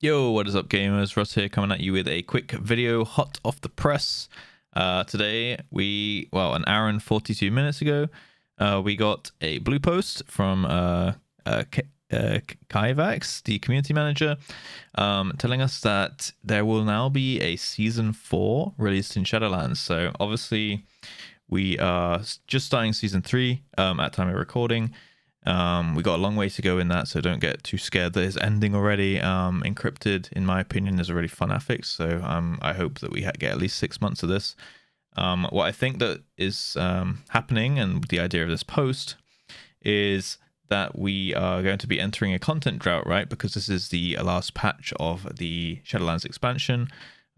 Yo, what is up, gamers? Russ here, coming at you with a quick video hot off the press. Today, an hour and 42 minutes ago, we got a blue post from Kaivax, the community manager, telling us that there will now be a Season 4 released in Shadowlands. So, obviously, we are just starting Season 3 at time of recording. We got a long way to go in that, so don't get too scared that it's ending already. Encrypted, in my opinion, is a really fun affix, so I hope that we get at least 6 months of this. What I think that is happening, and the idea of this post, is that we are going to be entering a content drought, right? Because this is the last patch of the Shadowlands expansion.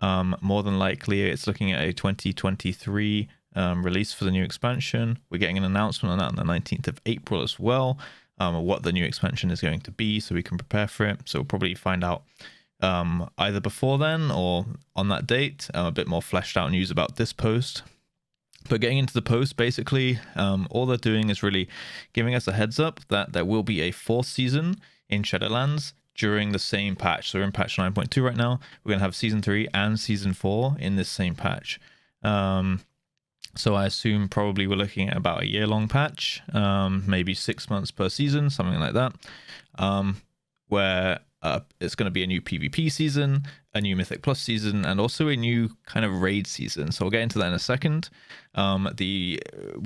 More than likely, it's looking at a 2023 release for the new expansion. We're getting an announcement on that on the 19th of April as well, what the new expansion is going to be, so we can prepare for it. So we'll probably find out either before then or on that date, a bit more fleshed out news about this post. But getting into the post, basically, all they're doing is really giving us a heads up that there will be a 4th season in Shadowlands during the same patch. So we're in patch 9.2 right now. We're going to have Season 3 and Season 4 in this same patch. So I assume probably we're looking at about a year-long patch, maybe 6 months per season, something like that, where it's going to be a new PvP season, a new Mythic Plus season, and also a new kind of raid season. So we'll get into that in a second. We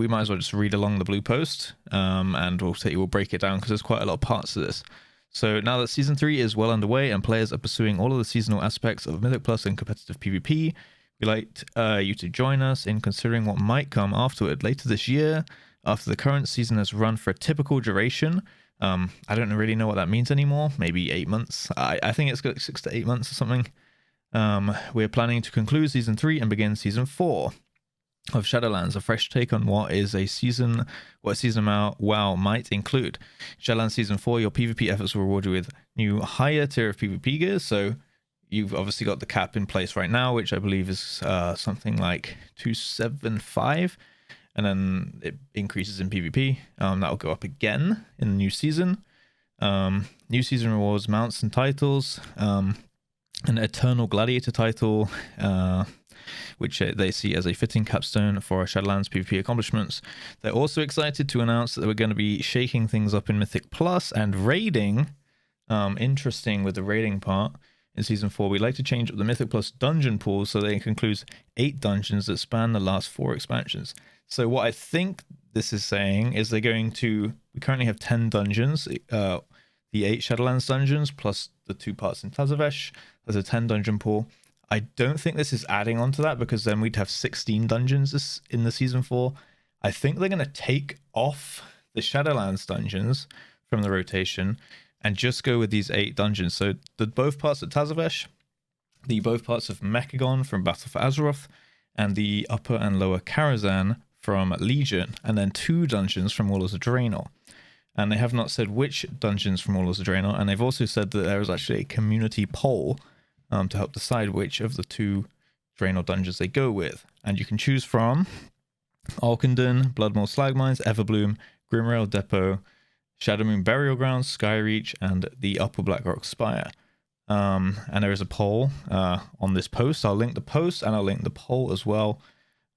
might as well just read along the blue post, and we'll break it down because there's quite a lot of parts to this. So now that Season 3 is well underway and players are pursuing all of the seasonal aspects of Mythic Plus and competitive PvP, we'd like you to join us in considering what might come afterward later this year, after the current season has run for a typical duration. I don't really know what that means anymore. Maybe 8 months. I think it's got 6 to 8 months or something. We're planning to conclude Season 3 and begin Season 4 of Shadowlands, a fresh take on what season WoW might include. Shadowlands Season 4, your PvP efforts will reward you with new higher tier of PvP gears. So you've obviously got the cap in place right now, which I believe is something like 275, and then it increases in PvP. That will go up again in the new season. New season rewards mounts and titles, an Eternal Gladiator title, which they see as a fitting capstone for Shadowlands PvP accomplishments. They're also excited to announce that we're going to be shaking things up in Mythic Plus and raiding. Interesting with the raiding part. In Season 4, we like to change up the Mythic Plus dungeon pool so that it includes 8 dungeons that span the last 4 expansions. So what I think this is saying is we currently have 10 dungeons, the 8 Shadowlands dungeons plus the 2 parts in Tazavesh. There's a 10 dungeon pool. I don't think this is adding on to that, because then we'd have 16 dungeons in the Season 4. I think they're going to take off the Shadowlands dungeons from the rotation and just go with these 8 dungeons. So both parts of Tazavesh, the both parts of Mechagon from Battle for Azeroth, and the upper and lower Karazhan from Legion, and then 2 dungeons from Warlords of Draenor. And they have not said which dungeons from Warlords of Draenor, and they've also said that there is actually a community poll to help decide which of the 2 Draenor dungeons they go with. And you can choose from Alkenden, Bloodmaw Slagmines, Everbloom, Grimrail Depot, Shadowmoon Burial Grounds, Skyreach, and the Upper Blackrock Spire. And there is a poll on this post. I'll link the post and I'll link the poll as well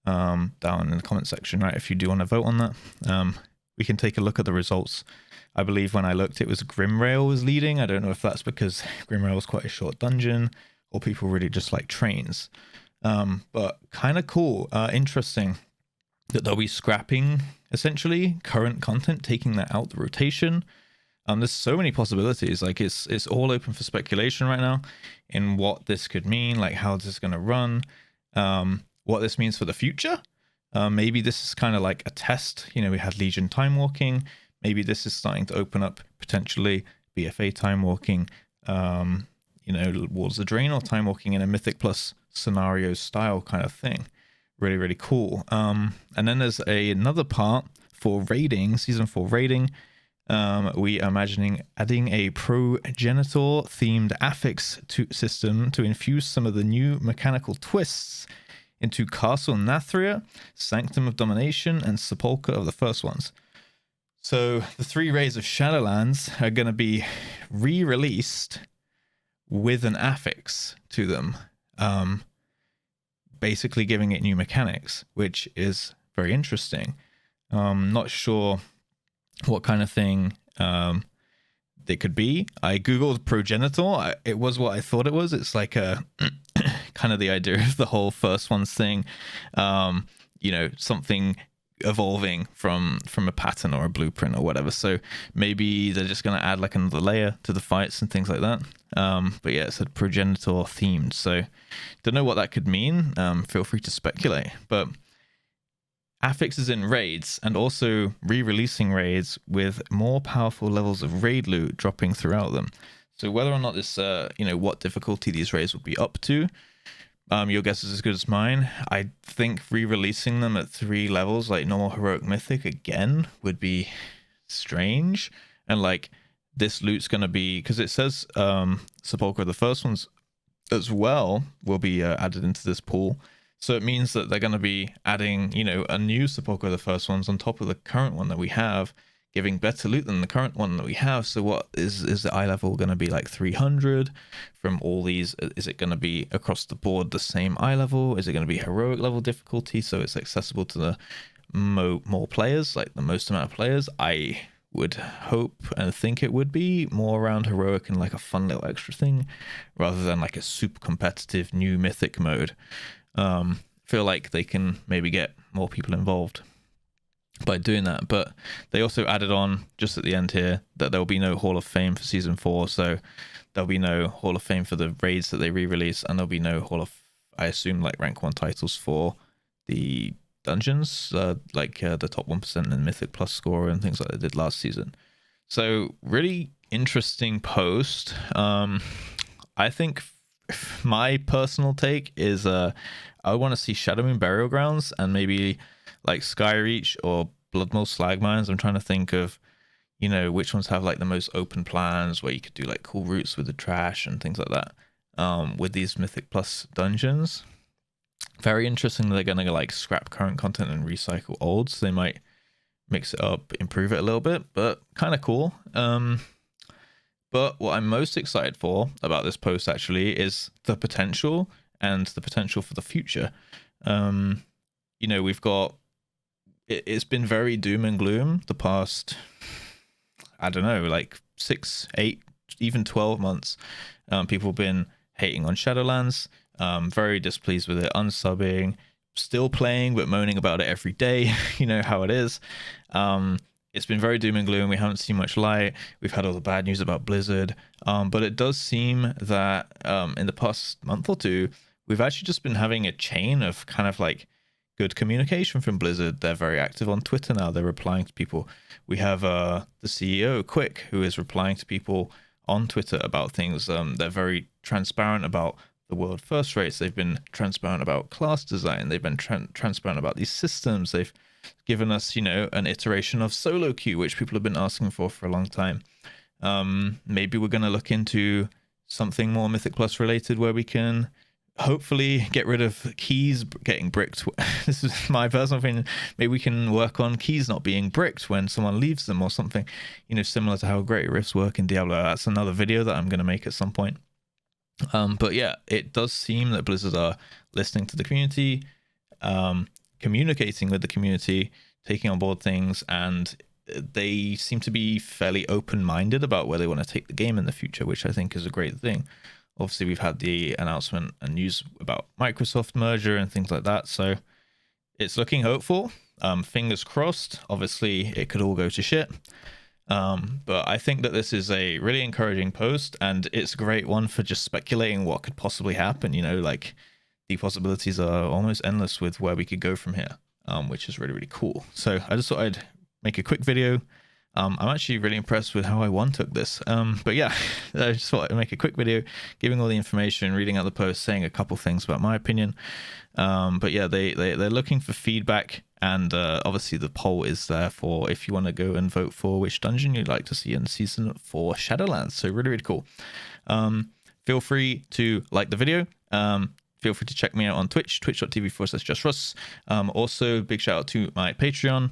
down in the comment section, right, if you do want to vote on that. We can take a look at the results. I believe when I looked, it was Grimrail was leading. I don't know if that's because Grimrail was quite a short dungeon or people really just like trains. But kind of cool, interesting that they'll be scrapping essentially current content, taking that out the rotation. There's so many possibilities. Like it's all open for speculation right now in what this could mean, like how this is going to run, what this means for the future. Maybe this is kind of like a test. We had Legion time walking. Maybe this is starting to open up potentially BFA time walking, Warlords of Draenor time walking in a Mythic Plus scenario style kind of thing. Really, really cool. And then there's another part for raiding, Season 4 raiding. We are imagining adding a progenitor-themed affix system to infuse some of the new mechanical twists into Castle Nathria, Sanctum of Domination, and Sepulchre of the First Ones. So the 3 raids of Shadowlands are going to be re-released with an affix to them, basically giving it new mechanics, which is very interesting. Not sure what kind of thing it could be. I googled progenitor. It was what I thought it was. It's like a kind of the idea of the whole first ones thing, something evolving from a pattern or a blueprint or whatever. So maybe they're just going to add like another layer to the fights and things like that. But yeah, it's a progenitor themed, so don't know what that could mean. Feel free to speculate. But affixes in raids, and also re-releasing raids with more powerful levels of raid loot dropping throughout them. So whether or not this what difficulty these raids will be up to, your guess is as good as mine. I think re-releasing them at 3 levels, like normal, heroic, mythic, again would be strange. And like this loot's gonna be, because it says Sepulchre, the first ones as well, will be added into this pool. So it means that they're going to be adding, a new Sepulchre, the first ones, on top of the current one that we have, giving better loot than the current one that we have. So what is the eye level going to be, like 300 from all these? Is it going to be across the board the same eye level? Is it going to be heroic level difficulty, so it's accessible to the more players, like the most amount of players? I would hope and think it would be more around heroic and like a fun little extra thing, rather than like a super competitive new mythic mode. Feel like they can maybe get more people involved by doing that. But they also added on just at the end here that there will be no Hall of Fame for season 4, so there'll be no Hall of Fame for the raids that they re-release, and there'll be no Hall of, I assume, like rank 1 titles for the dungeons, the top 1% and Mythic Plus score and things like they did last season. So really interesting post. I think my personal take is I want to see Shadowmoon Burial Grounds and maybe like Skyreach or Bloodmoor Slag Mines. I'm trying to think of which ones have like the most open plans where you could do like cool routes with the trash and things like that, with these Mythic Plus dungeons. Very interesting that they're going to like scrap current content and recycle old, so they might mix it up, improve it a little bit, but kind of cool. But what I'm most excited for about this post actually is the potential and the potential for the future. We've got, it's been very doom and gloom the past, I don't know, like 6, 8, even 12 months. People have been hating on Shadowlands, very displeased with it, unsubbing, still playing, but moaning about it every day. You know how it is. It's been very doom and gloom. We haven't seen much light. We've had all the bad news about Blizzard. But it does seem that in the past month or two, we've actually just been having a chain of kind of like good communication from Blizzard. They're very active on Twitter now. They're replying to people. We have the CEO, Quick, who is replying to people on Twitter about things. They're very transparent about the world first rates. They've been transparent about class design. They've been transparent about these systems. They've given us, an iteration of solo queue, which people have been asking for a long time. Maybe we're going to look into something more Mythic Plus related where we can hopefully get rid of keys getting bricked. This is my personal opinion. Maybe we can work on keys not being bricked when someone leaves them or something, similar to how Great Rifts work in Diablo. That's another video that I'm going to make at some point. But yeah, it does seem that Blizzard are listening to the community, communicating with the community, taking on board things, and they seem to be fairly open-minded about where they want to take the game in the future, which I think is a great thing. Obviously, we've had the announcement and news about Microsoft merger and things like that, so it's looking hopeful. Fingers crossed. Obviously, it could all go to shit. But I think that this is a really encouraging post, and it's a great one for just speculating what could possibly happen. Like the possibilities are almost endless with where we could go from here, which is really, really cool. So I just thought I'd make a quick video. I'm actually really impressed with how I took this. But yeah, I just thought I'd make a quick video, giving all the information, reading out the post, saying a couple things about my opinion. But yeah, they're looking for feedback, and obviously the poll is there for if you want to go and vote for which dungeon you'd like to see in Season 4 Shadowlands. So really, really cool. Feel free to like the video. Feel free to check me out on Twitch, twitch.tv/JustRuss. Also, big shout out to my Patreon.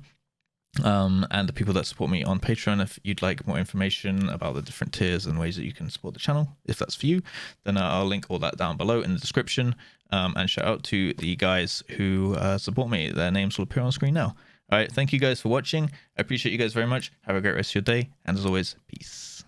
and the people that support me on Patreon. If you'd like more information about the different tiers and ways that you can support the channel, if that's for you, then I'll link all that down below in the description. And shout out to the guys who support me. Their names will appear on screen now. All right, thank you guys for watching. I appreciate you guys very much. Have a great rest of your day, and as always, peace.